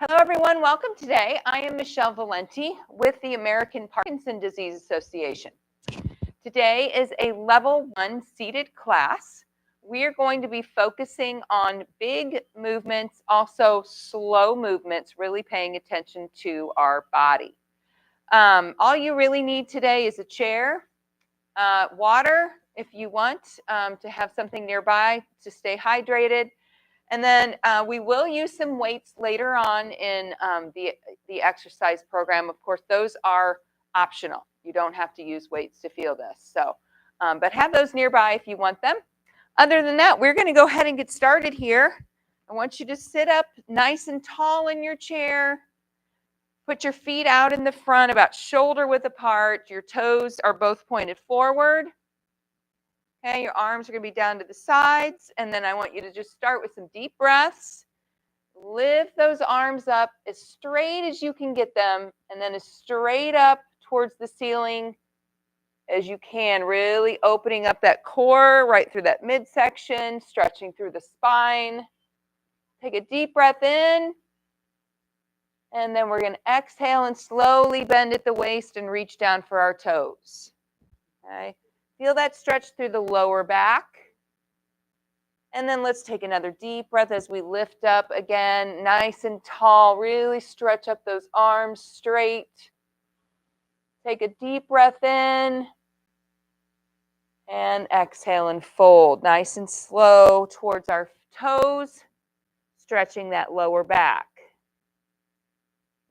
Hello, everyone. Welcome today. I am Michelle Valenti with the American Parkinson Disease Association. Today is a level 1 seated class. We are going to be focusing on big movements, also slow movements, really paying attention to our body. All you really need today is a chair, water if you want to have something nearby to stay hydrated. And then we will use some weights later on in the exercise program. Of course, those are optional. You don't have to use weights to feel this. So, but have those nearby if you want them. Other than that, we're going to go ahead and get started here. I want you to sit up nice and tall in your chair. Put your feet out in the front, about shoulder width apart. Your toes are both pointed forward. Okay, your arms are going to be down to the sides, and then I want you to just start with some deep breaths. Lift those arms up as straight as you can get them, and then as straight up towards the ceiling as you can, really opening up that core right through that midsection, stretching through the spine. Take a deep breath in, and then we're going to exhale and slowly bend at the waist and reach down for our toes. Okay. Feel that stretch through the lower back. And then let's take another deep breath as we lift up again, nice and tall. Really stretch up those arms straight. Take a deep breath in. And exhale and fold. Nice and slow towards our toes, stretching that lower back.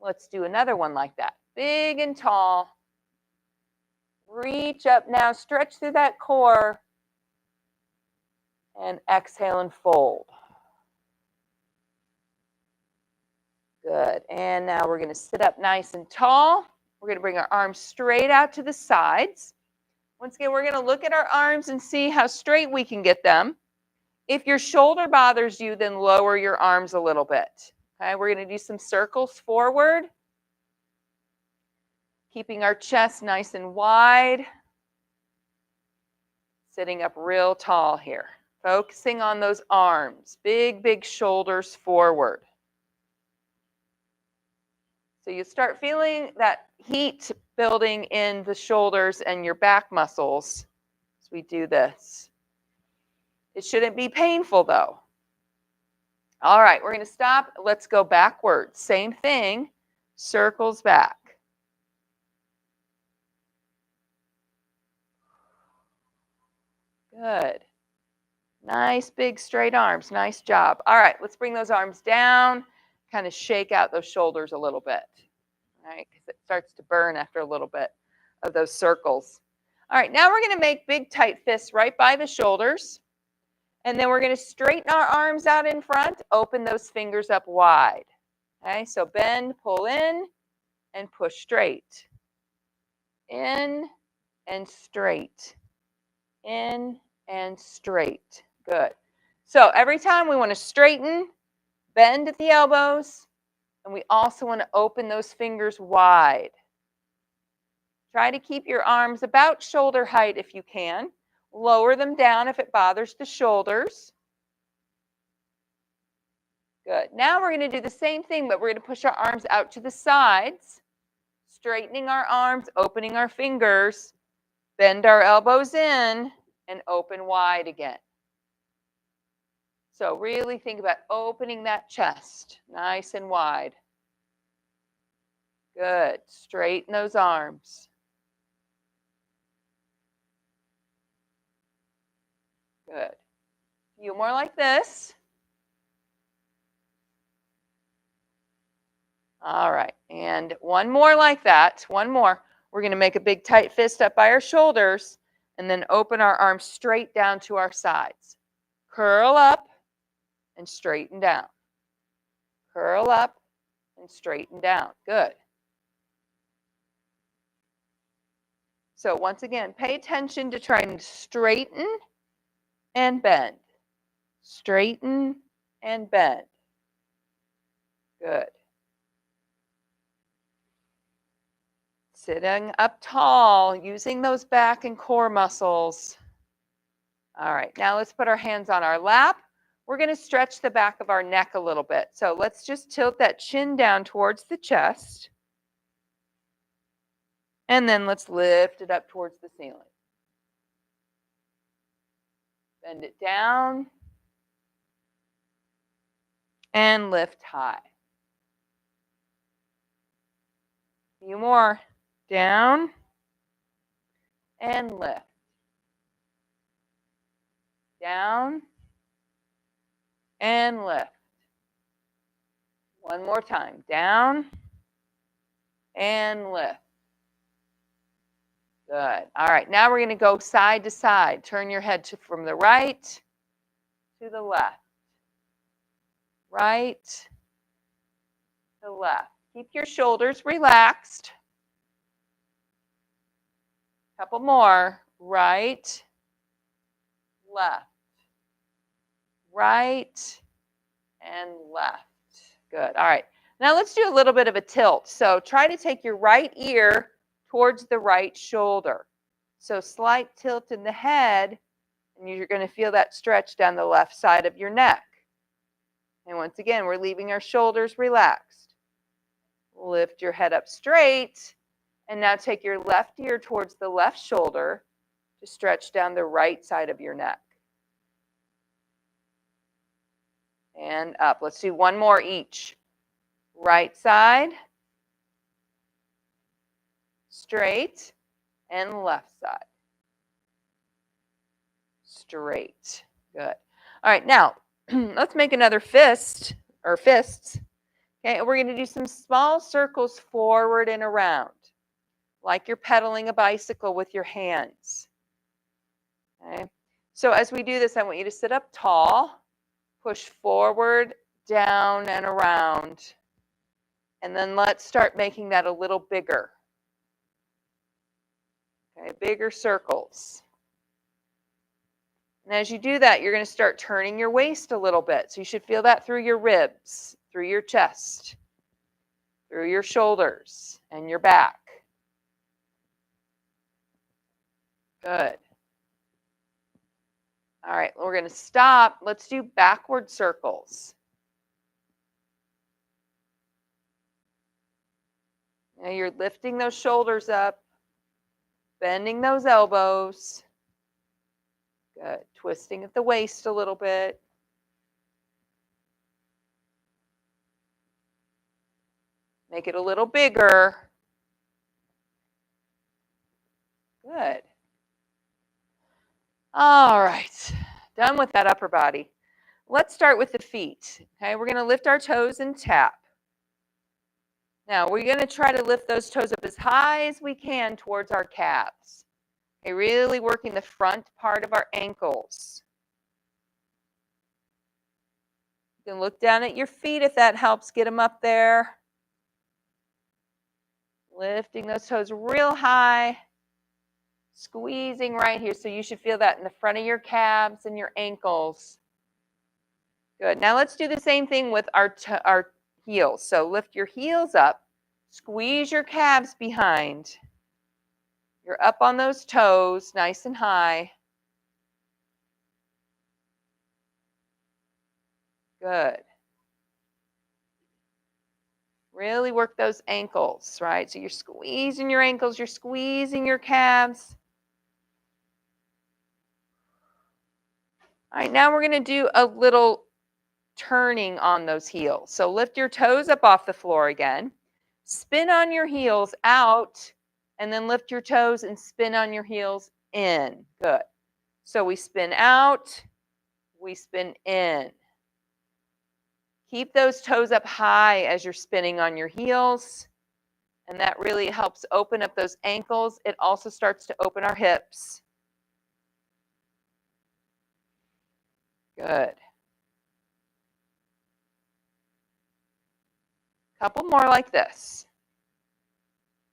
Let's do another one like that. Big and tall. Reach up now, stretch through that core, and exhale and fold. Good. And now we're going to sit up nice and tall. We're going to bring our arms straight out to the sides. Once again, we're going to look at our arms and see how straight we can get them. If your shoulder bothers you, then lower your arms a little bit. Okay, we're going to do some circles forward. Keeping our chest nice and wide. Sitting up real tall here. Focusing on those arms. Big, big shoulders forward. So you start feeling that heat building in the shoulders and your back muscles as we do this. It shouldn't be painful though. All right, we're going to stop. Let's go backwards. Same thing. Circles back. Good. Nice big straight arms. Nice job. All right, let's bring those arms down. Kind of shake out those shoulders a little bit. All right, because it starts to burn after a little bit of those circles. All right, now we're going to make big tight fists right by the shoulders. And then we're going to straighten our arms out in front. Open those fingers up wide. Okay, so bend, pull in, and push straight. In and straight. In and straight. Good. So every time we want to straighten, bend at the elbows, and we also want to open those fingers wide. Try to keep your arms about shoulder height if you can. Lower them down if it bothers the shoulders. Good. Now we're going to do the same thing, but we're going to push our arms out to the sides, straightening our arms, opening our fingers, bend our elbows in, and open wide again. So really think about opening that chest nice and wide. Good. Straighten those arms. Good. A few more like this. All right. And one more like that. One more. We're going to make a big tight fist up by our shoulders and then open our arms straight down to our sides. Curl up and straighten down. Curl up and straighten down. Good. So once again, pay attention to trying to straighten and bend. Straighten and bend. Good. Sitting up tall, using those back and core muscles. All right, now let's put our hands on our lap. we're going to stretch the back of our neck a little bit. So let's just tilt that chin down towards the chest. And then let's lift it up towards the ceiling. Bend it down. And lift high. A few more. Down. And lift. Down. And lift. One more time. Down. And lift. Good. All right, now we're going to go side to side. Turn your head from the right to the left. Right to left. Keep your shoulders relaxed. Couple more. Right, left. Right, and left. Good. All right. Now let's do a little bit of a tilt. So try to take your right ear towards the right shoulder. So slight tilt in the head, and you're going to feel that stretch down the left side of your neck. And once again, we're leaving our shoulders relaxed. Lift your head up straight, and now take your left ear towards the left shoulder to stretch down the right side of your neck. And up. Let's do one more each. Right side, straight, and left side. Straight. Good. All right, now let's make another fist or fists. Okay, we're going to do some small circles forward and around, like you're pedaling a bicycle with your hands. Okay, so as we do this, I want you to sit up tall, push forward, down, and around. And then let's start making that a little bigger. Okay, bigger circles. And as you do that, you're going to start turning your waist a little bit. So you should feel that through your ribs, through your chest, through your shoulders, and your back. Good. All right, we're going to stop. Let's do backward circles. Now you're lifting those shoulders up, bending those elbows. Good. Twisting at the waist a little bit. Make it a little bigger. Good. All right. Done with that upper body. Let's start with the feet. Okay, we're going to lift our toes and tap. Now, we're going to try to lift those toes up as high as we can towards our calves. Okay, really working the front part of our ankles. You can look down at your feet if that helps get them up there. Lifting those toes real high. Squeezing right here. So you should feel that in the front of your calves and your ankles. Good. Now let's do the same thing with our heels. So lift your heels up. Squeeze your calves behind. You're up on those toes, nice and high. Good. Really work those ankles, right? So you're squeezing your ankles, you're squeezing your calves. All right, now we're going to do a little turning on those heels. So lift your toes up off the floor again. Spin on your heels out, and then lift your toes and spin on your heels in. Good. So we spin out, we spin in. Keep those toes up high as you're spinning on your heels, and that really helps open up those ankles. It also starts to open our hips. Good. Couple more like this.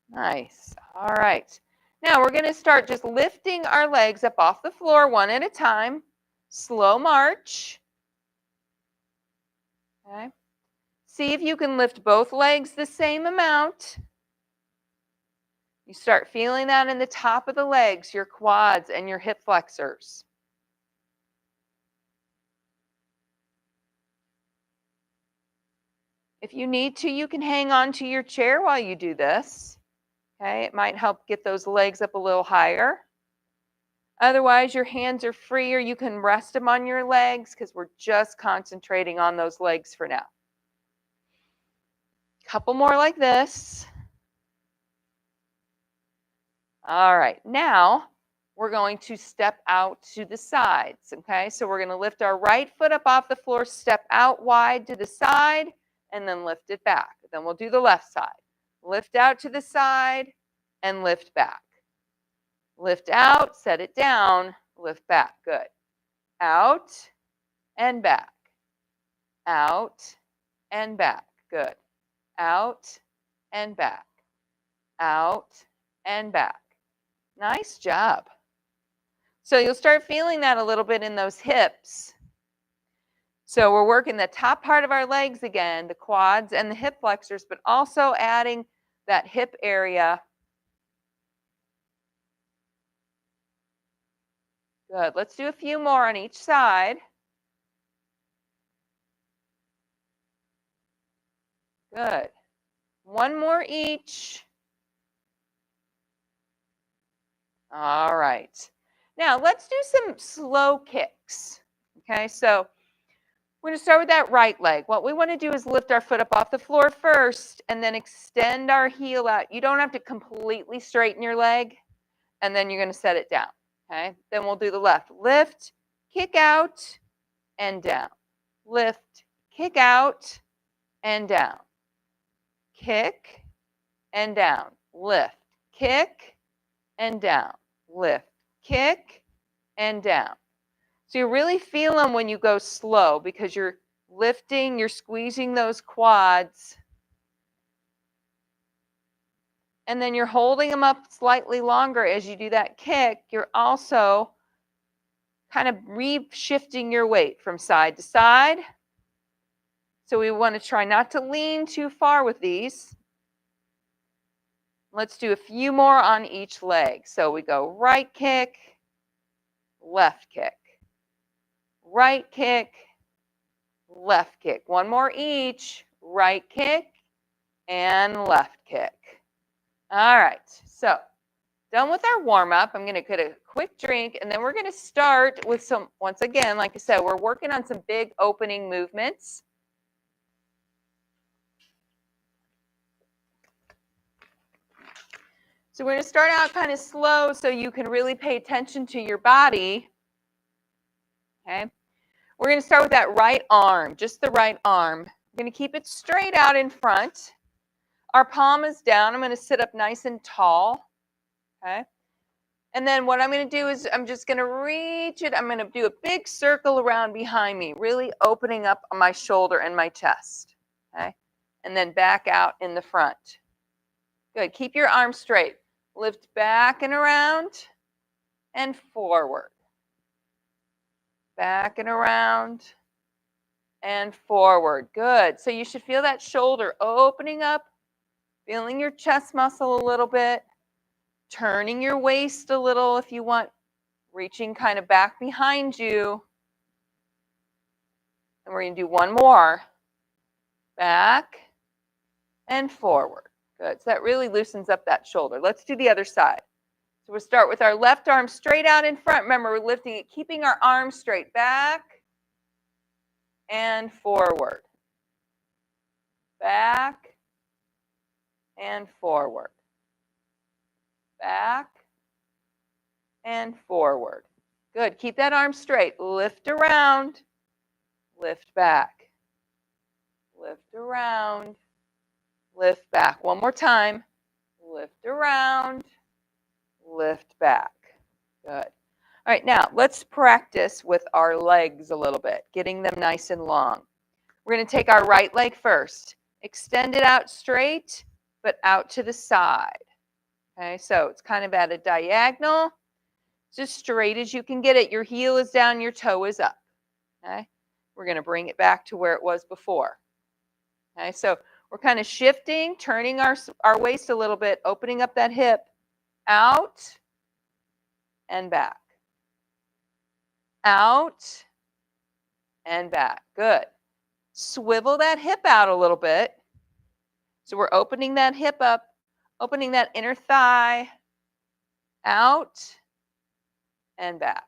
Nice. All right. Now we're going to start just lifting our legs up off the floor one at a time. Slow march. Okay. See if you can lift both legs the same amount. You start feeling that in the top of the legs, your quads and your hip flexors. If you need to, you can hang on to your chair while you do this. Okay, it might help get those legs up a little higher. Otherwise, your hands are free, or you can rest them on your legs because we're just concentrating on those legs for now. Couple more like this. All right, now we're going to step out to the sides, okay? So we're going to lift our right foot up off the floor, step out wide to the side, and then lift it back. Then we'll do the left side. Lift out to the side and lift back. Lift out, set it down, lift back. Good. Out and back. Out and back. Good. Out and back. Out and back. Nice job. So you'll start feeling that a little bit in those hips. So we're working the top part of our legs again, the quads and the hip flexors, but also adding that hip area. Good. Let's do a few more on each side. Good. One more each. All right. Now let's do some slow kicks. Okay, so we're going to start with that right leg. What we want to do is lift our foot up off the floor first and then extend our heel out. You don't have to completely straighten your leg, and then you're going to set it down. Okay, then we'll do the left. Lift, kick out, and down. Lift, kick out, and down. Kick, and down. Lift, kick, and down. Lift, kick, and down. So you really feel them when you go slow because you're lifting, you're squeezing those quads. And then you're holding them up slightly longer as you do that kick. You're also kind of re-shifting your weight from side to side. So we want to try not to lean too far with these. Let's do a few more on each leg. So we go right kick, left kick, right kick, left kick. One more each, right kick and left kick. All right, so done with our warm-up. I'm going to get a quick drink, and then we're going to start with some, once again, like I said, we're working on some big opening movements. So we're going to start out kind of slow so you can really pay attention to your body. Okay. We're going to start with that right arm, just the right arm. I'm going to keep it straight out in front. Our palm is down. I'm going to sit up nice and tall. Okay. And then what I'm going to do is I'm just going to reach it. I'm going to do a big circle around behind me, really opening up on my shoulder and my chest. Okay. And then back out in the front. Good. Keep your arms straight. Lift back and around and forward. Back and around and forward. Good. So you should feel that shoulder opening up, feeling your chest muscle a little bit, turning your waist a little if you want, reaching kind of back behind you. And we're going to do one more. Back and forward. Good. So that really loosens up that shoulder. Let's do the other side. So we'll start with our left arm straight out in front. Remember, we're lifting it, keeping our arms straight. Back and forward. Back and forward. Back and forward. Good. Keep that arm straight. Lift around. Lift back. Lift around. Lift back. One more time. Lift around. Lift back. Good. All right, now let's practice with our legs a little bit, getting them nice and long. We're going to take our right leg first. Extend it out straight, but out to the side. Okay, so it's kind of at a diagonal, just straight as you can get it. Your heel is down, your toe is up. Okay, we're going to bring it back to where it was before. Okay, so we're kind of shifting, turning our waist a little bit, opening up that hip, out and back. Out and back. Good. Swivel that hip out a little bit. So we're opening that hip up, opening that inner thigh out and back.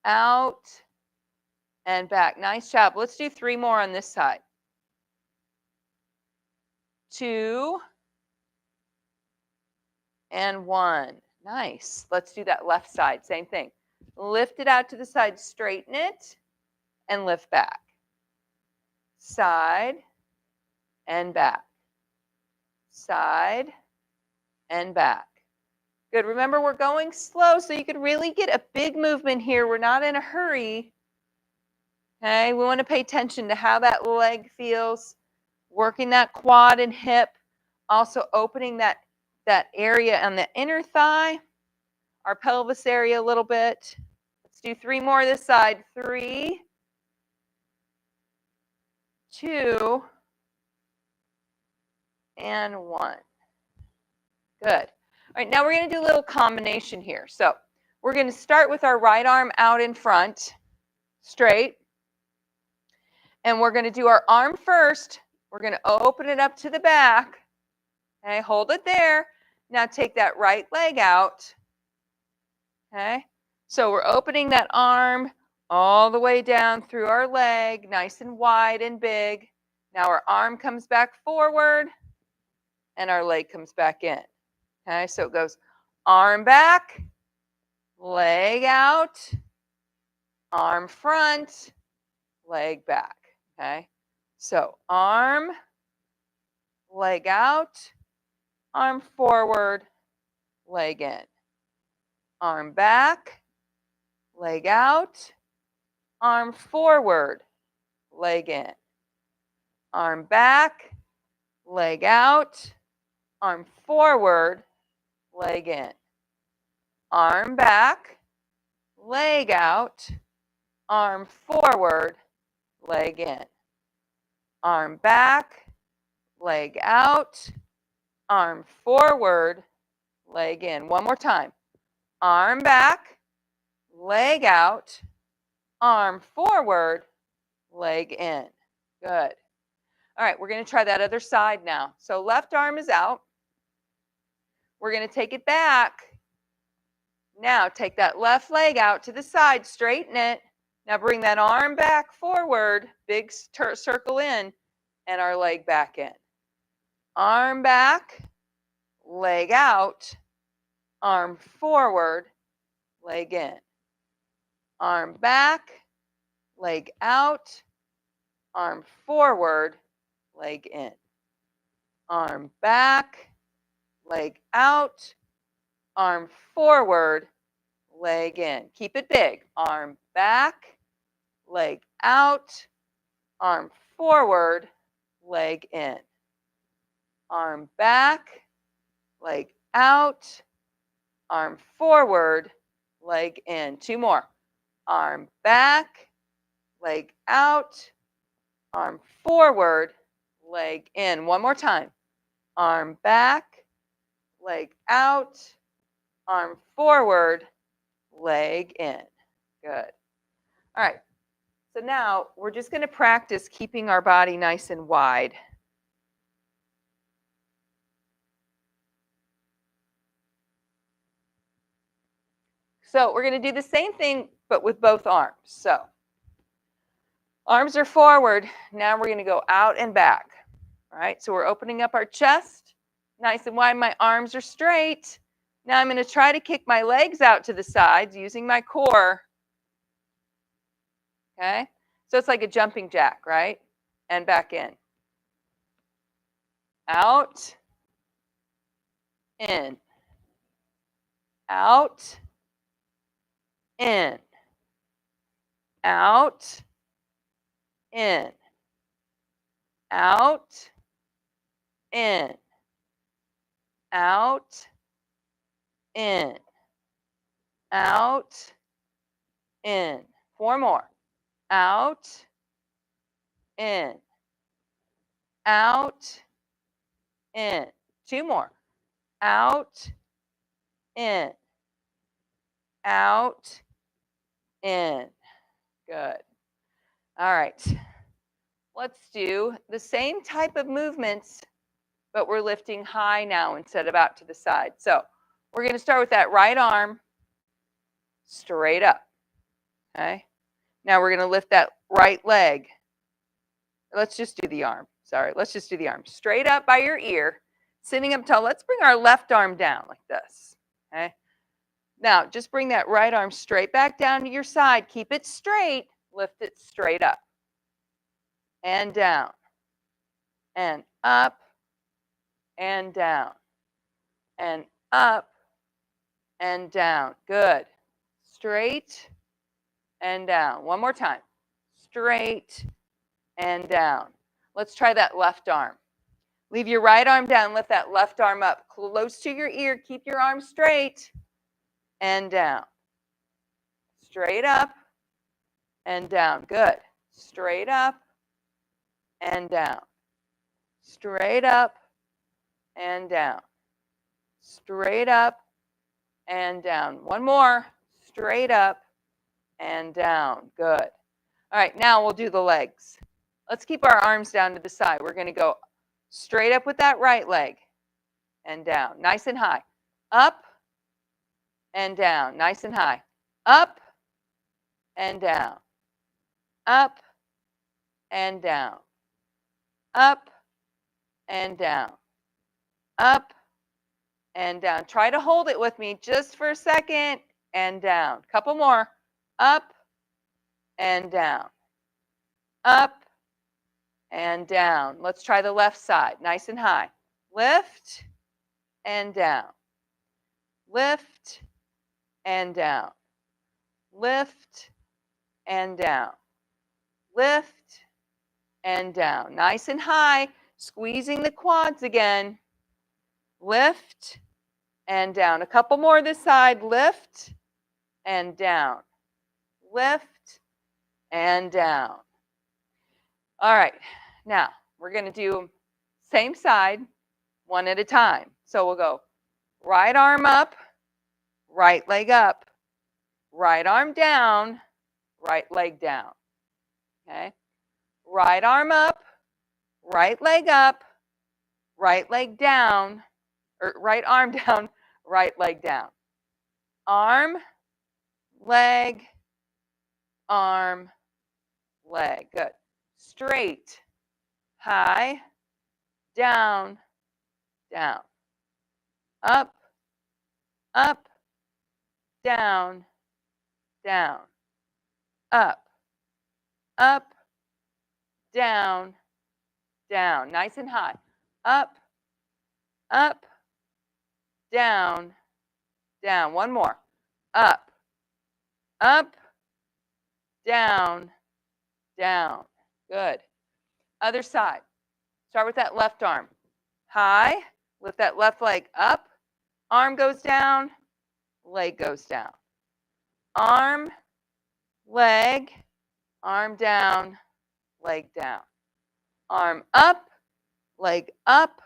Out and back. Nice job. Let's do 3 more on this side. 2 and 1. Nice. Let's do that left side. Same thing. Lift it out to the side, straighten it, and lift back. Side and back. Side and back. Good. Remember, we're going slow, so you could really get a big movement here. We're not in a hurry. Okay, we want to pay attention to how that leg feels, working that quad and hip, also opening that area on the inner thigh, our pelvis area a little bit. Let's do 3 more this side. 3, 2, and 1. Good. All right, now we're going to do a little combination here. So we're going to start with our right arm out in front, straight. And we're going to do our arm first. We're going to open it up to the back. Okay, hold it there. Now take that right leg out. Okay, so we're opening that arm all the way down through our leg, nice and wide and big. Now our arm comes back forward and our leg comes back in. Okay, so it goes arm back, leg out, arm front, leg back. Okay, so arm, leg out, arm forward, leg in. Arm back, leg out, arm forward, leg in. Arm back, leg out, arm forward, leg in. Arm back, leg out, arm forward, leg in. Arm back, leg out, arm forward, leg in. One more time. Arm back, leg out, arm forward, leg in. Good. All right, we're going to try that other side now. So left arm is out. We're going to take it back. Now take that left leg out to the side, straighten it. Now bring that arm back forward, big circle in, and our leg back in. Arm back, leg out, arm forward, leg in. Arm back, leg out, arm forward, leg in. Arm back, leg out, arm forward, leg in. Keep it big. Arm back, leg out, arm forward, leg in. Arm back, leg out, arm forward, leg in. 2 more. Arm back, leg out, arm forward, leg in. 1 more time. Arm back, leg out, arm forward, leg in. Good. All right. So now we're just going to practice keeping our body nice and wide. So we're going to do the same thing, but with both arms. So arms are forward. Now we're going to go out and back. All right. So we're opening up our chest, nice and wide. My arms are straight. Now I'm going to try to kick my legs out to the sides using my core. Okay. So it's like a jumping jack, right? And back in. Out. In. Out. In. Out. In. Out. In. Out. In. Out. In. 4 more. Out. In. Out. In. 2 more. Out. In. Out. In. Good. All right. Let's do the same type of movements, but we're lifting high now instead of out to the side. So we're going to start with that right arm straight up. Okay. Now we're going to lift that right leg. Let's just do the arm. Sorry, let's just do the arm. Straight up by your ear, sitting up tall. Let's bring our left arm down like this. Okay. Now just bring that right arm straight back down to your side. Keep it straight. Lift it straight up and down and up and down and up and down. Good. Straight and down. One more time. Straight and down. Let's try that left arm. Leave your right arm down. Lift that left arm up close to your ear. Keep your arm straight and down. Straight up and down. Good. Straight up and down. Straight up and down. Straight up and down. One more. Straight up and down. Good. All right, now we'll do the legs. Let's keep our arms down to the side. We're going to go straight up with that right leg and down. Nice and high. Up and down. Nice and high. Up and down. Up and down. Up and down. Up and down. Try to hold it with me just for a second and down. Couple more. Up and down. Up and down. Let's try the left side. Nice and high. Lift and down. Lift and down. Lift and down. Lift and down. Nice and high. Squeezing the quads again. Lift and down. A couple more this side. Lift and down. Lift and down. All right. Now, we're going to do same side, one at a time. So we'll go right arm up, right leg up, right arm down, right leg down. Okay? Right arm up, right leg up, right leg down, or right arm down, right leg down. Arm, leg, arm, leg. Good. Straight, high, down, down. Up, up, down, down. Up, up, down, down. Nice and high. Up, up, down, down. One more. Up, up, down, down. Good. Other side. Start with that left arm. High. Lift that left leg up. Arm goes down. Leg goes down. Arm, leg, arm down, leg down. Arm up, leg up,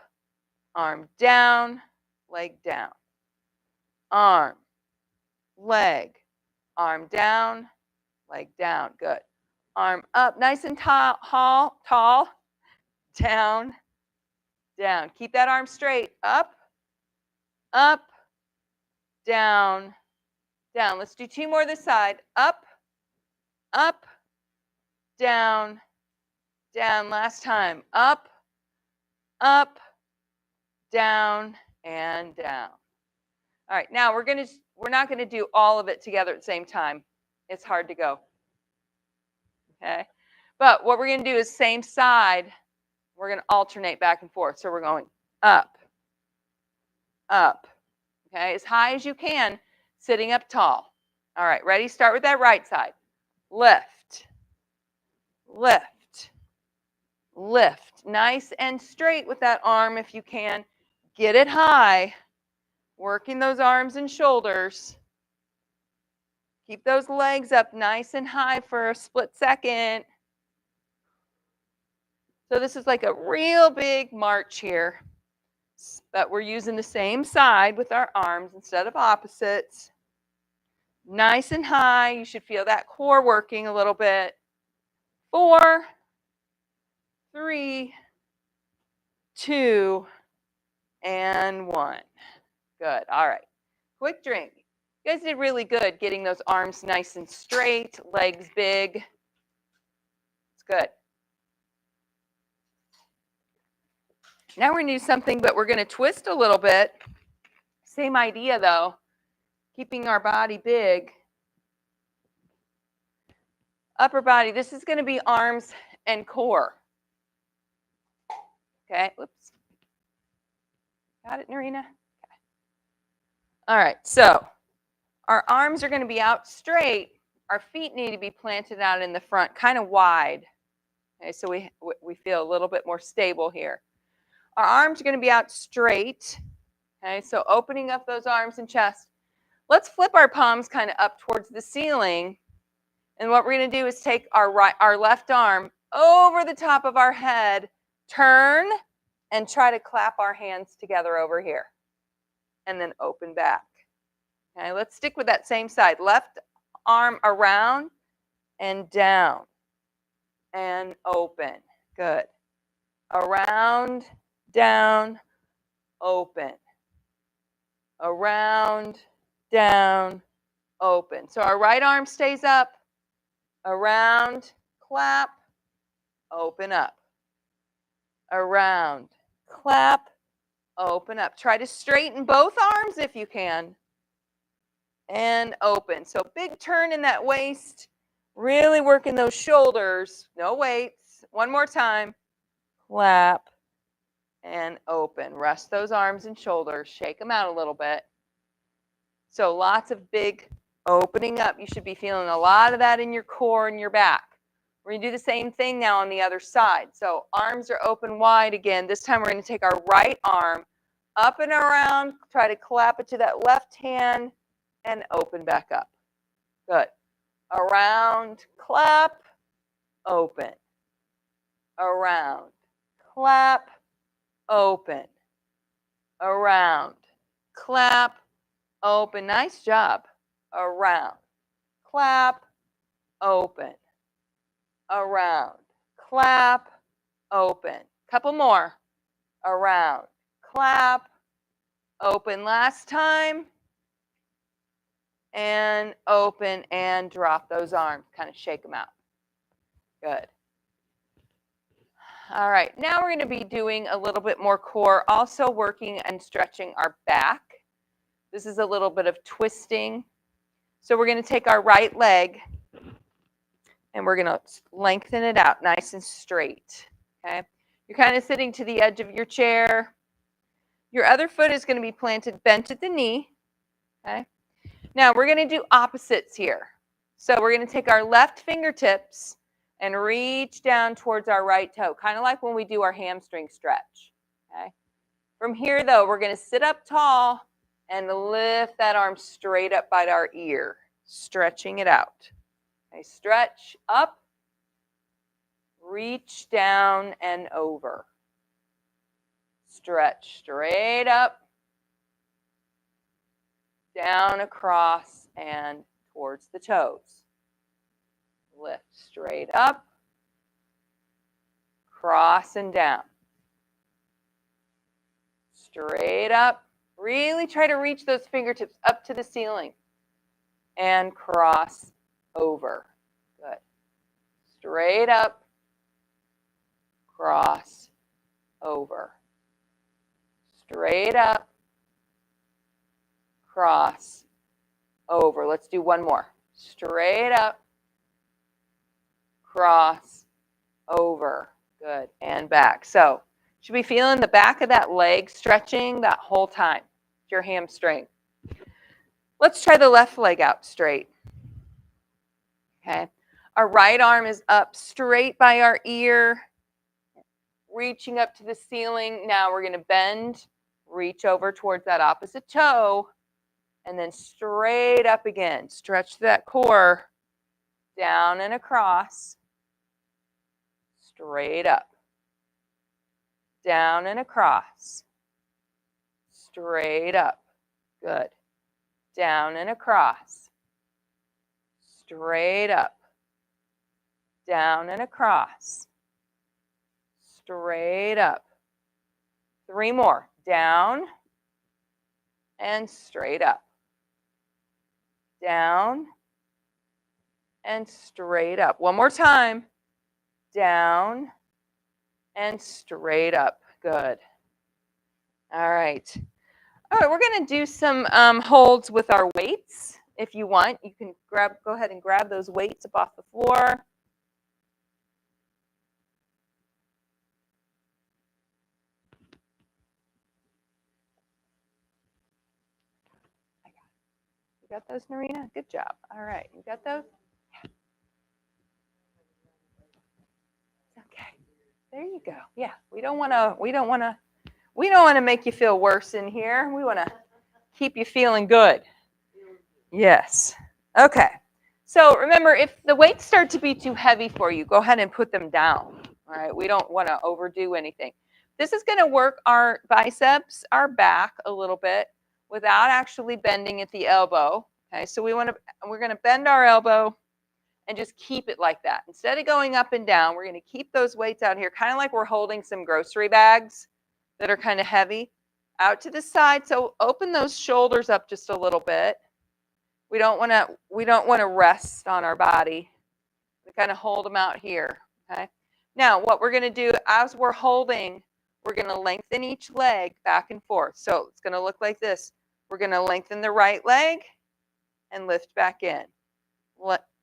arm down, leg down. Arm, leg, arm down, leg down. Good. Arm up, nice and tall, down, down. Keep that arm straight. Up, up, down, down. Let's do two more this side. Up, up, down, down. Last time. Up, up, down, and down. All right, now we're not gonna do all of it together at the same time. It's hard to go. Okay? But what we're gonna do is same side. We're gonna alternate back and forth. So we're going up, up. Okay, as high as you can, sitting up tall. All right, ready? Start with that right side. Lift, lift, lift. Nice and straight with that arm if you can. Get it high. Working those arms and shoulders. Keep those legs up nice and high for a split second. So this is like a real big march here. But we're using the same side with our arms instead of opposites. Nice and high. You should feel that core working a little bit. 4, 3, 2, and 1. Good. All right. Quick drink. You guys did really good getting those arms nice and straight, legs big. It's good. Now we're going to do something, but we're going to twist a little bit. Same idea though, keeping our body big. Upper body, this is going to be arms and core. Okay, whoops. Got it, Narina? Okay. All right, so our arms are going to be out straight. Our feet need to be planted out in the front, kind of wide. Okay, so we feel a little bit more stable here. Our arms are going to be out straight. Okay, so opening up those arms and chest. Let's flip our palms kind of up towards the ceiling. And what we're going to do is take our left arm over the top of our head, turn, and try to clap our hands together over here. And then open back. Okay, let's stick with that same side. Left arm around and down and open. Good. Around, down, open. Around, down, open. So our right arm stays up. Around, clap, open up. Around, clap, open up. Try to straighten both arms if you can. And open. So big turn in that waist. Really working those shoulders. No weights. One more time. Clap and open. Rest those arms and shoulders. Shake them out a little bit. So lots of big opening up. You should be feeling a lot of that in your core and your back. We're going to do the same thing now on the other side. So arms are open wide again. This time we're going to take our right arm up and around. Try to clap it to that left hand and open back up. Good. Around, clap, open. Around, clap, open. Around, clap, open. Nice job. Around, clap, open. Around, clap, open. Couple more. Around, clap, open. Last time. And open and drop those arms. Kind of shake them out. Good. All right, now we're going to be doing a little bit more core, also working and stretching our back. This is a little bit of twisting. So we're going to take our right leg and we're going to lengthen it out nice and straight. Okay, you're kind of sitting to the edge of your chair. Your other foot is going to be planted bent at the knee. Okay, now we're going to do opposites here. So we're going to take our left fingertips and reach down towards our right toe, kind of like when we do our hamstring stretch. Okay. From here, though, we're going to sit up tall and lift that arm straight up by our ear, stretching it out. Okay. Stretch up, reach down and over. Stretch straight up, down, across, and towards the toes. Lift straight up, cross and down. Straight up. Really try to reach those fingertips up to the ceiling. And cross over. Good. Straight up, cross over. Straight up, cross over. Let's do one more. Straight up, cross over. Good. And back. So you should be feeling the back of that leg stretching that whole time. Your hamstring. Let's try the left leg out straight. Okay. Our right arm is up straight by our ear, reaching up to the ceiling. Now we're going to bend, reach over towards that opposite toe, and then straight up again. Stretch that core, down and across, straight up, down and across, straight up. Good. Down and across, straight up, down and across, straight up. 3 more. Down and straight up. Down and straight up. One more time. Down and straight up. Good. All right. All right, we're going to do some holds with our weights. If you want, you can go ahead and grab those weights up off the floor. You got those, Narina? Good job. All right, you got those? Okay. There you go. Yeah, we don't want to make you feel worse in here. We want to keep you feeling good. Yes. Okay. So remember, if the weights start to be too heavy for you, go ahead and put them down. All right. We don't want to overdo anything. This is going to work our biceps, our back a little bit without actually bending at the elbow. Okay. So we're going to bend our elbow and just keep it like that. Instead of going up and down, we're going to keep those weights out here, kind of like we're holding some grocery bags that are kind of heavy out to the side. So open those shoulders up just a little bit. We don't want to rest on our body. We kind of hold them out here, okay? Now, what we're going to do as we're holding, we're going to lengthen each leg back and forth. So it's going to look like this. We're going to lengthen the right leg and lift back in.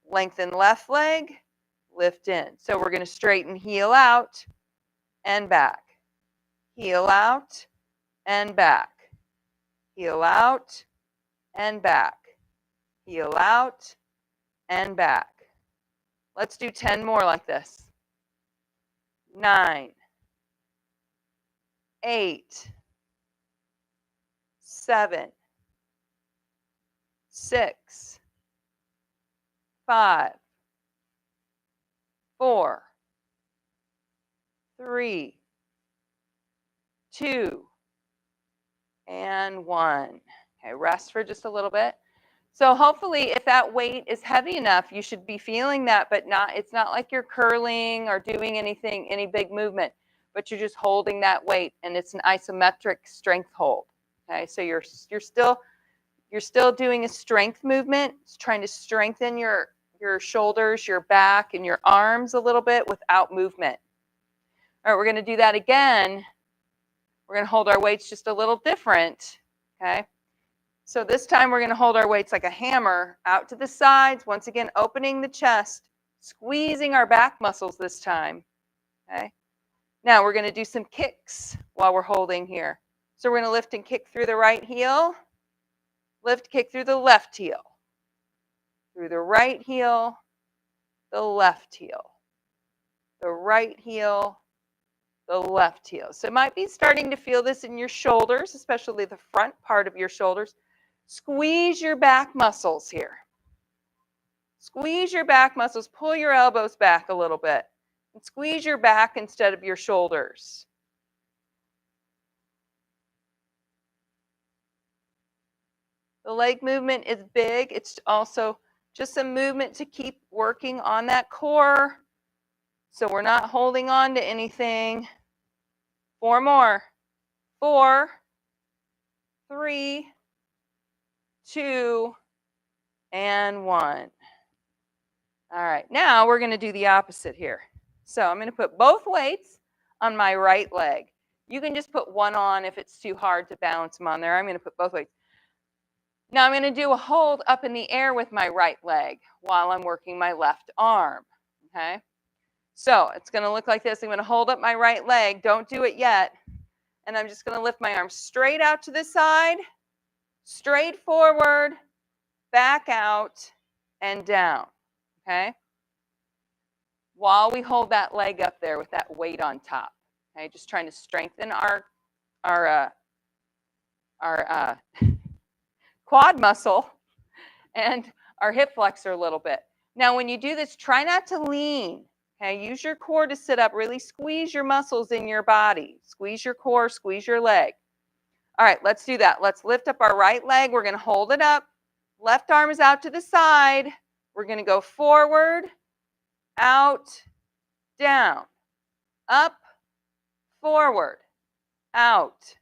Lengthen left leg, lift in. So we're going to straighten heel out and back. Heel out and back. Heel out and back. Heel out and back. Let's do 10 more like this. 9, 8, 7, 6, 5, 4, 3, 2, and 1. Okay, rest for just a little bit. So hopefully if that weight is heavy enough, you should be feeling that, but it's not like you're curling or doing any big movement, but you're just holding that weight, and it's an isometric strength hold. Okay, so you're still doing a strength movement. It's trying to strengthen your shoulders, your back, and your arms a little bit without movement. All right, we're going to do that again. We're going to hold our weights just a little different. Okay. So this time we're going to hold our weights like a hammer out to the sides. Once again, opening the chest, squeezing our back muscles this time. Okay. Now we're going to do some kicks while we're holding here. So we're going to lift and kick through the right heel. Lift, kick through the left heel. Through the right heel, the left heel. The right heel, the left heel. So it might be starting to feel this in your shoulders, especially the front part of your shoulders. Squeeze your back muscles here. Squeeze your back muscles. Pull your elbows back a little bit. And squeeze your back instead of your shoulders. The leg movement is big. It's also just some movement to keep working on that core. So we're not holding on to anything. 4 more. 4, 3, 2, and 1. All right, now we're going to do the opposite here. So I'm going to put both weights on my right leg. You can just put one on if it's too hard to balance them on there. I'm going to put both weights. Now I'm going to do a hold up in the air with my right leg while I'm working my left arm. Okay, so it's going to look like this. I'm going to hold up my right leg. Don't do it yet. And I'm just going to lift my arm straight out to the side, straight forward, back out, and down. Okay? While we hold that leg up there with that weight on top. Okay? Just trying to strengthen our quad muscle and our hip flexor a little bit. Now, when you do this, try not to lean. Okay? Use your core to sit up. Really squeeze your muscles in your body. Squeeze your core, squeeze your leg. All right, let's do that. Let's lift up our right leg. We're going to hold it up. Left arm is out to the side. We're going to go forward, out, down, up, forward, out,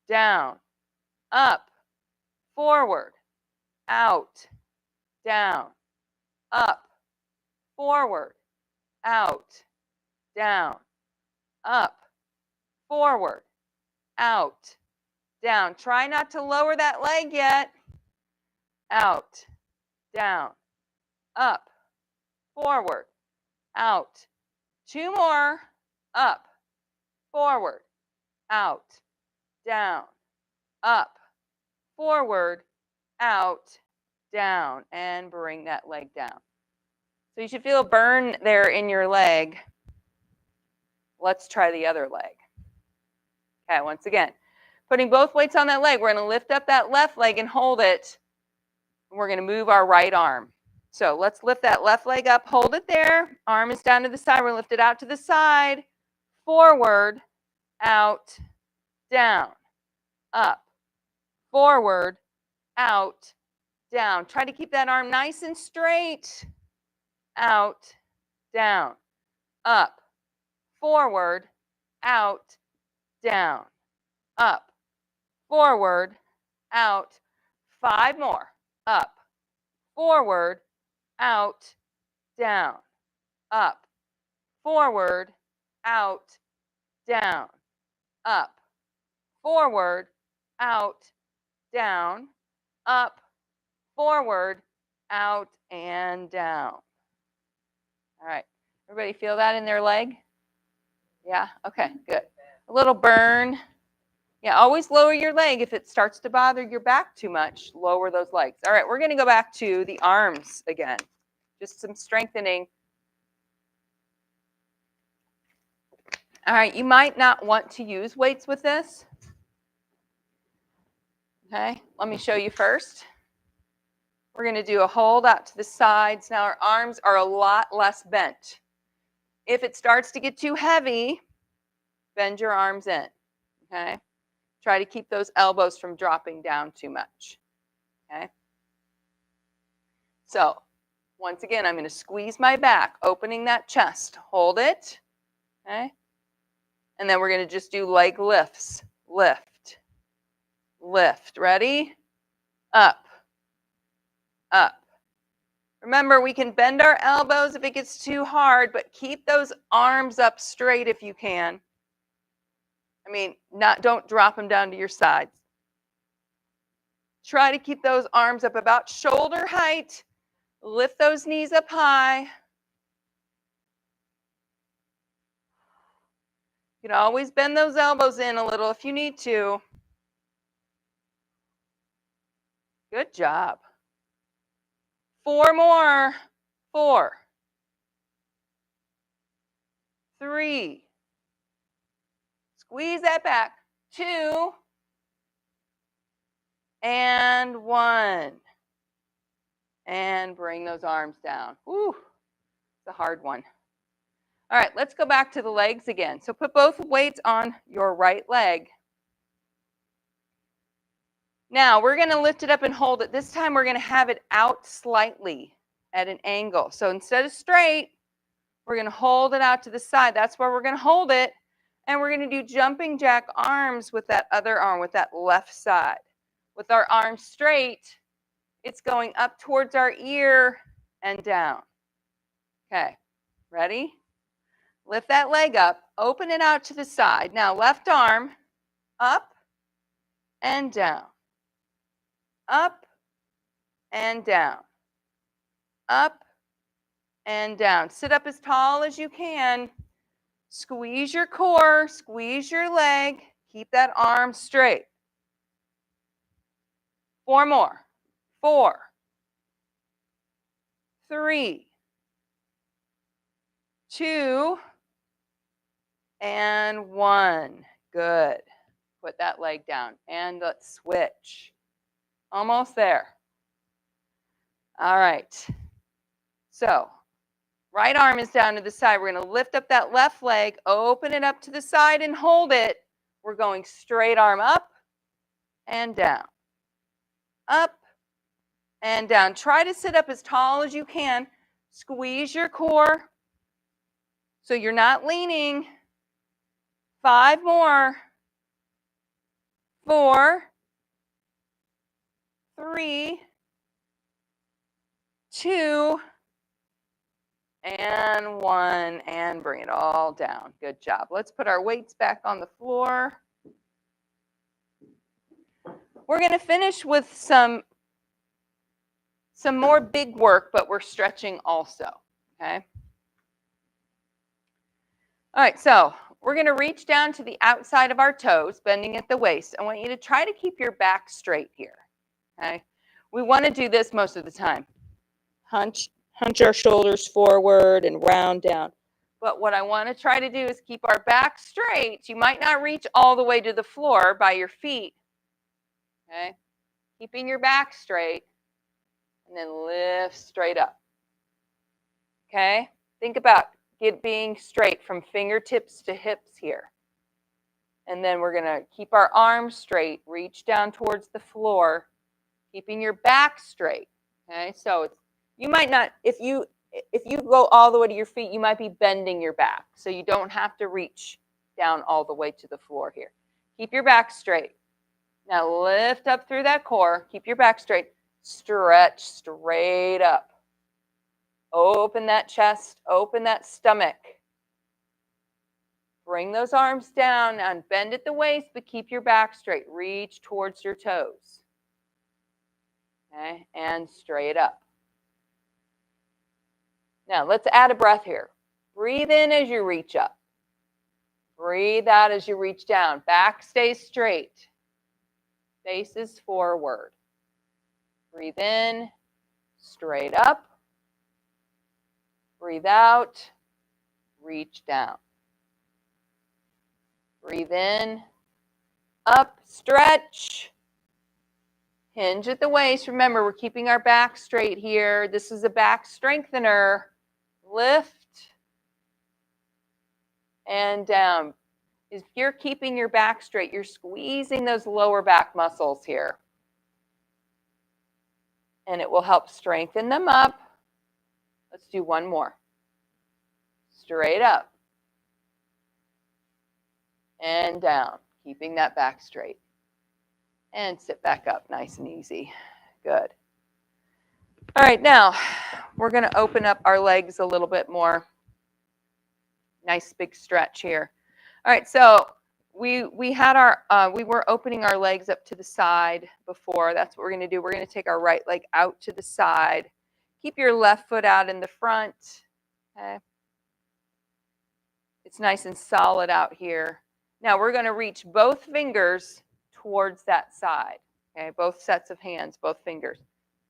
down, up, forward, out, down, up, forward, out, down, up, forward, out, down. Try not to lower that leg yet. Out, down, up, forward, out. 2 more. Up, forward, out, down, up, forward, out, down, and bring that leg down. So you should feel a burn there in your leg. Let's try the other leg. Okay, once again, putting both weights on that leg. We're going to lift up that left leg and hold it. We're going to move our right arm. So let's lift that left leg up, hold it there. Arm is down to the side. We're going to lift it out to the side, forward, out, down, up, forward, out, down. Try to keep that arm nice and straight. Out, down, up, forward, out, down, up, forward, out. 5 more. Up, forward, out, down, up, forward, out, down, up, forward, out, down, up, forward, out, and down. All right. Everybody feel that in their leg? Yeah? Okay, good. A little burn. Yeah, always lower your leg. If it starts to bother your back too much, lower those legs. All right, we're going to go back to the arms again. Just some strengthening. All right, you might not want to use weights with this. Okay, let me show you first. We're going to do a hold out to the sides. Now our arms are a lot less bent. If it starts to get too heavy, bend your arms in. Okay, try to keep those elbows from dropping down too much. Okay, so once again, I'm going to squeeze my back, opening that chest. Hold it. Okay, and then we're going to just do leg lifts. Lift, lift. Ready? Up, up. Remember, we can bend our elbows if it gets too hard, but keep those arms up straight if you can. I mean, don't drop them down to your sides. Try to keep those arms up about shoulder height. Lift those knees up high. You can always bend those elbows in a little if you need to. Good job. 4 more. 4, 3. Squeeze that back. 2 and 1. And bring those arms down. Whew, it's a hard one. All right, let's go back to the legs again. So put both weights on your right leg. Now we're going to lift it up and hold it. This time we're going to have it out slightly at an angle. So instead of straight, we're going to hold it out to the side. That's where we're going to hold it. And we're going to do jumping jack arms with that other arm, with that left side. With our arms straight, it's going up towards our ear and down. Okay, ready? Lift that leg up, open it out to the side. Now left arm, up and down. Up and down. Up and down. Sit up as tall as you can. Squeeze your core, squeeze your leg. Keep that arm straight. 4 more. 4, 3, 2, and 1. Good. Put that leg down and let's switch. Almost there. All right. So, right arm is down to the side. We're going to lift up that left leg, open it up to the side and hold it. We're going straight arm up and down. Up and down. Try to sit up as tall as you can. Squeeze your core so you're not leaning. 5 more. 4, 3, 2, and 1, and bring it all down. Good job. Let's put our weights back on the floor. We're going to finish with some more big work, but we're stretching also, okay? All right, so we're going to reach down to the outside of our toes, bending at the waist. I want you to try to keep your back straight here, okay? We want to do this most of the time. Hunch our shoulders forward and round down. But what I want to try to do is keep our back straight. You might not reach all the way to the floor by your feet, okay? Keeping your back straight, and then lift straight up, okay? Think about being straight from fingertips to hips here. And then we're going to keep our arms straight, reach down towards the floor, keeping your back straight, okay? So you might not, if you go all the way to your feet, you might be bending your back. So you don't have to reach down all the way to the floor here. Keep your back straight. Now lift up through that core. Keep your back straight. Stretch straight up. Open that chest. Open that stomach. Bring those arms down and bend at the waist, but keep your back straight. Reach towards your toes. Okay, and straight up. Now, let's add a breath here. Breathe in as you reach up. Breathe out as you reach down. Back stays straight. Faces forward. Breathe in, straight up. Breathe out, reach down. Breathe in, up, stretch. Hinge at the waist. Remember, we're keeping our back straight here. This is a back strengthener. Lift and down. If you're keeping your back straight, you're squeezing those lower back muscles here. And it will help strengthen them up. Let's do one more. Straight up. And down. Keeping that back straight. And sit back up nice and easy. Good. All right, now we're going to open up our legs a little bit more. Nice big stretch here. All right, so we were opening our legs up to the side before. That's what we're going to do. We're going to take our right leg out to the side. Keep your left foot out in the front. Okay. It's nice and solid out here. Now we're going to reach both fingers towards that side. Okay, both sets of hands, both fingers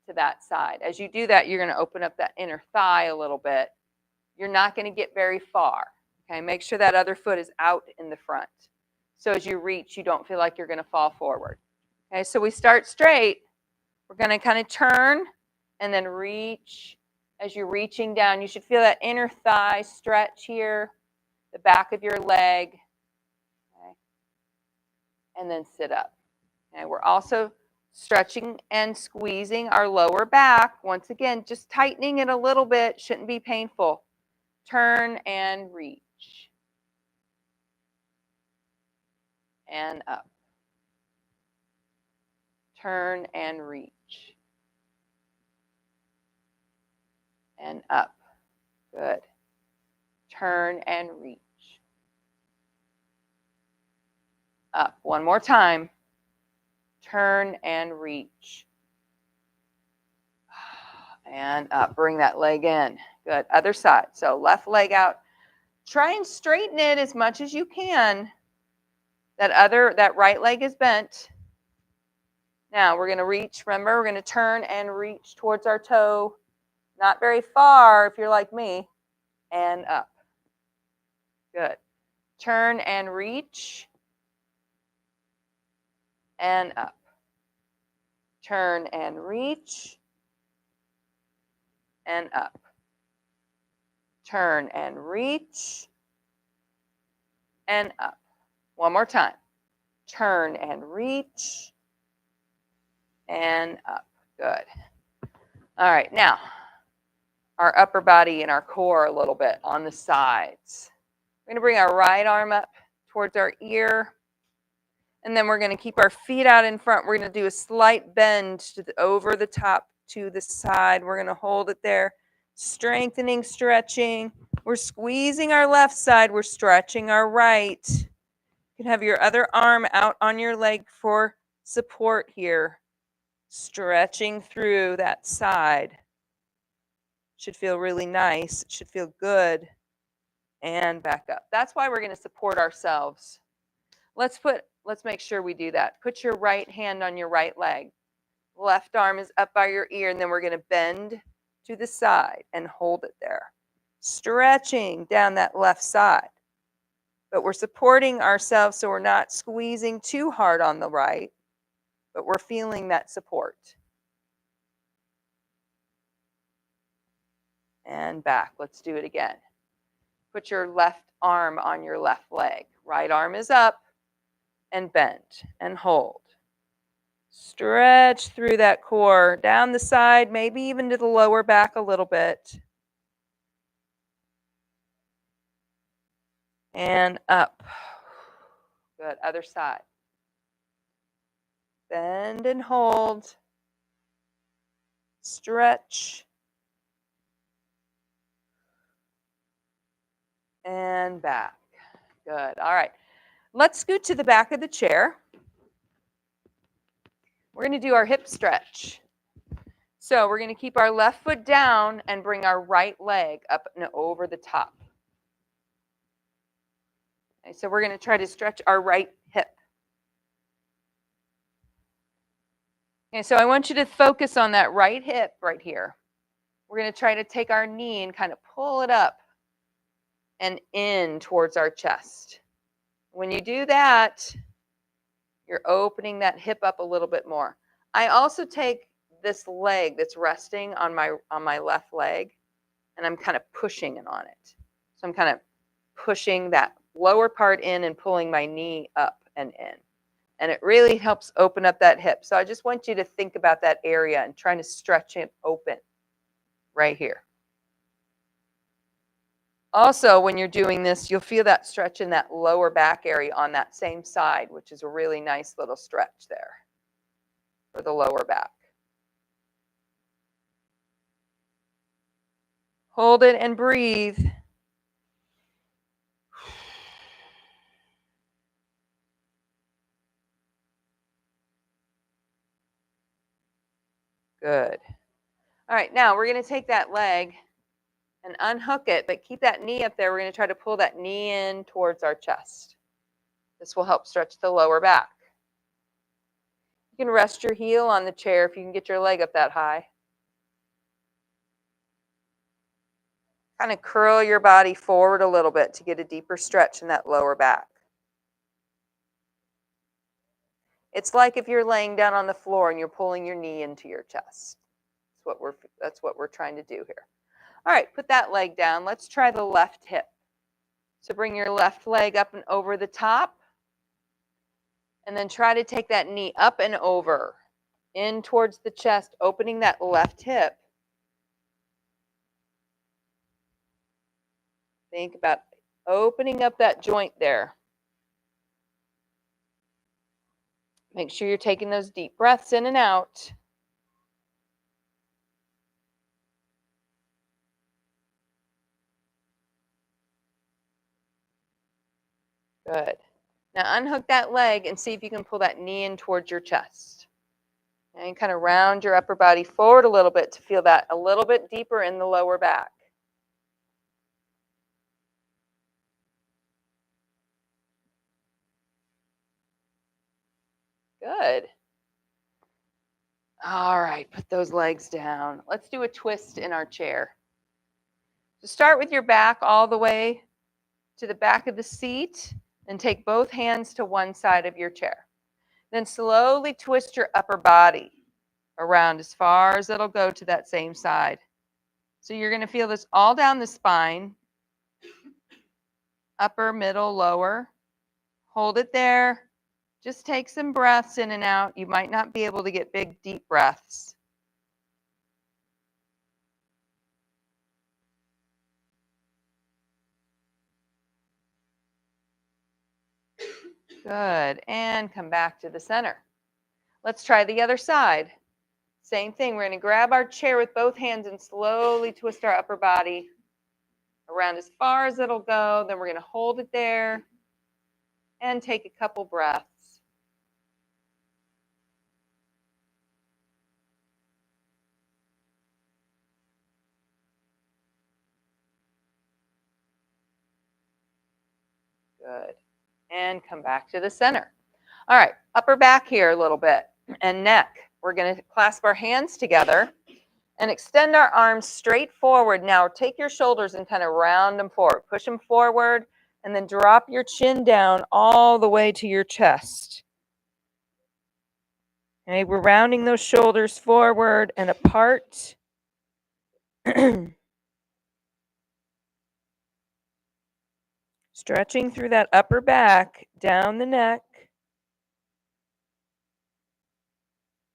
to that side. As you do that, you're going to open up that inner thigh a little bit. You're not going to get very far. Okay, make sure that other foot is out in the front. So as you reach, you don't feel like you're going to fall forward. Okay, so we start straight. We're going to kind of turn and then reach. As you're reaching down, you should feel that inner thigh stretch here, the back of your leg. Okay, and then sit up. Okay, we're also stretching and squeezing our lower back. Once again, just tightening it a little bit. Shouldn't be painful. Turn and reach. And up. Turn and reach. And up. Good. Turn and reach. Up. One more time. Turn and reach. And up. Bring that leg in. Good. Other side. So left leg out. Try and straighten it as much as you can. That right leg is bent. Now we're going to reach. Remember, we're going to turn and reach towards our toe. Not very far if you're like me. And up. Good. Turn and reach. And up. Turn and reach. And up. Turn and reach. And up. One more time. Turn and reach. And up. Good. All right, now our upper body and our core a little bit on the sides. We're going to bring our right arm up towards our ear. And then we're going to keep our feet out in front. We're going to do a slight bend over the top to the side. We're going to hold it there, strengthening, stretching. We're squeezing our left side. We're stretching our right. You can have your other arm out on your leg for support here. Stretching through that side. Should feel really nice. It should feel good. And back up. That's why we're going to support ourselves. Let's make sure we do that. Put your right hand on your right leg. Left arm is up by your ear, and then we're going to bend to the side and hold it there. Stretching down that left side. But we're supporting ourselves so we're not squeezing too hard on the right, but we're feeling that support. And back. Let's do it again. Put your left arm on your left leg. Right arm is up and bend and hold. Stretch through that core, down the side, maybe even to the lower back a little bit. And up. Good. Other side. Bend and hold. Stretch. And back. Good. All right. Let's scoot to the back of the chair. We're going to do our hip stretch. So we're going to keep our left foot down and bring our right leg up and over the top. Okay, so we're going to try to stretch our right hip. Okay, so I want you to focus on that right hip right here. We're going to try to take our knee and kind of pull it up and in towards our chest. When you do that, you're opening that hip up a little bit more. I also take this leg that's resting on my left leg, and I'm kind of pushing it on it. So I'm kind of pushing that lower part in and pulling my knee up and in. And it really helps open up that hip. So I just want you to think about that area and trying to stretch it open right here. Also, when you're doing this, you'll feel that stretch in that lower back area on that same side, which is a really nice little stretch there for the lower back. Hold it and breathe. Good. All right, now we're going to take that leg and unhook it, but keep that knee up there. We're going to try to pull that knee in towards our chest. This will help stretch the lower back. You can rest your heel on the chair if you can get your leg up that high. Kind of curl your body forward a little bit to get a deeper stretch in that lower back. It's like if you're laying down on the floor and you're pulling your knee into your chest. That's what we're trying to do here. All right, put that leg down. Let's try the left hip. So bring your left leg up and over the top. And then try to take that knee up and over, in towards the chest, opening that left hip. Think about opening up that joint there. Make sure you're taking those deep breaths in and out. Good. Now unhook that leg and see if you can pull that knee in towards your chest. And kind of round your upper body forward a little bit to feel that a little bit deeper in the lower back. Good. All right, put those legs down. Let's do a twist in our chair. So start with your back all the way to the back of the seat and take both hands to one side of your chair. Then slowly twist your upper body around as far as it'll go to that same side. So you're going to feel this all down the spine, upper, middle, lower. Hold it there. Just take some breaths in and out. You might not be able to get big, deep breaths. Good. And come back to the center. Let's try the other side. Same thing. We're going to grab our chair with both hands and slowly twist our upper body around as far as it'll go. Then we're going to hold it there and take a couple breaths. Good. And come back to the center. All right, upper back here a little bit and neck. We're going to clasp our hands together and extend our arms straight forward. Now take your shoulders and kind of round them forward. Push them forward and then drop your chin down all the way to your chest. Okay, we're rounding those shoulders forward and apart. Stretching through that upper back, down the neck.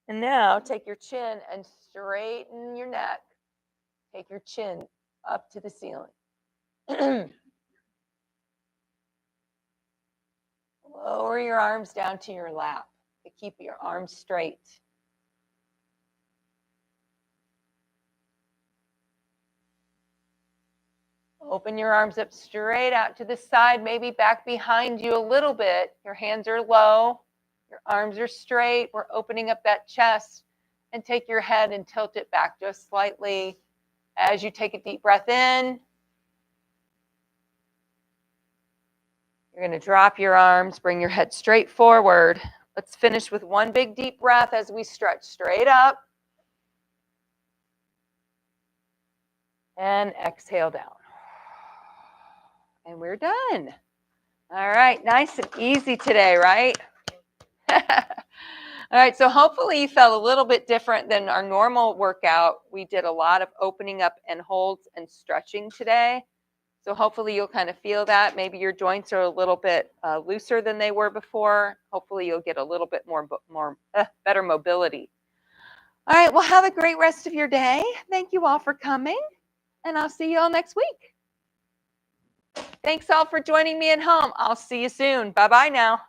And now take your chin and straighten your neck. Take your chin up to the ceiling. Lower your arms down to your lap to keep your arms straight. Open your arms up straight out to the side, maybe back behind you a little bit. Your hands are low, your arms are straight. We're opening up that chest, and take your head and tilt it back just slightly as you take a deep breath in. You're going to drop your arms, bring your head straight forward. Let's finish with one big deep breath as we stretch straight up. And exhale down. And we're done. All right, nice and easy today, right? All right, so hopefully you felt a little bit different than our normal workout. We did a lot of opening up and holds and stretching today. So hopefully you'll kind of feel that. Maybe your joints are a little bit looser than they were before. Hopefully you'll get a little bit better mobility. All right, well, have a great rest of your day. Thank you all for coming, and I'll see you all next week. Thanks all for joining me at home. I'll see you soon. Bye-bye now.